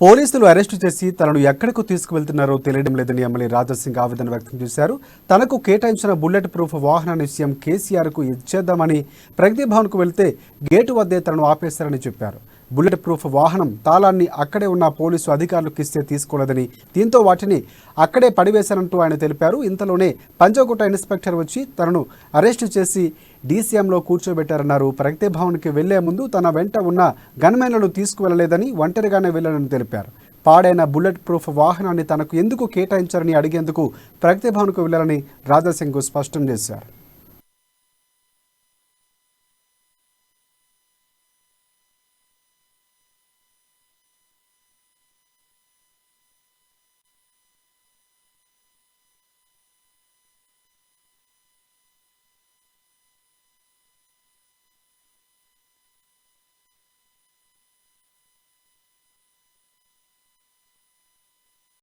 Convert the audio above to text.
పోలీసులు అరెస్టు చేసి తనను ఎక్కడకు తీసుకువెళ్తున్నారో తెలియడం లేదని ఎమ్మెల్యే రాజాసింగ్ ఆవేదన వ్యక్తం చేశారు. తనకు కేటాయించిన బుల్లెట్ ప్రూఫ్ వాహనాన్ని సీఎం కేసీఆర్కు ఇచ్చేద్దామని ప్రగతి భవన్కు వెళ్తే గేటు వద్దే తనను ఆపేశారని చెప్పారు. బుల్లెట్ ప్రూఫ్ వాహనం తాళాన్ని అక్కడే ఉన్న పోలీసు అధికారులకు ఇస్తే తీసుకోలేదని, దీంతో వాటిని అక్కడే పడివేశారంటూ ఆయన తెలిపారు. ఇంతలోనే పంజాగుట్ట ఇన్స్పెక్టర్ వచ్చి తనను అరెస్టు చేసి డీసీఎంలో కూర్చోబెట్టారన్నారు. ప్రగతి భవన్కి వెళ్లే ముందు తన వెంట ఉన్న గన్మెన్లను తీసుకువెళ్లలేదని, ఒంటరిగానే వెళ్లాలని తెలిపారు. పాడైన బుల్లెట్ ప్రూఫ్ వాహనాన్ని తనకు ఎందుకు కేటాయించారని అడిగేందుకు ప్రగతి భవన్కు వెళ్లాలని రాజాసింగ్ స్పష్టం చేశారు.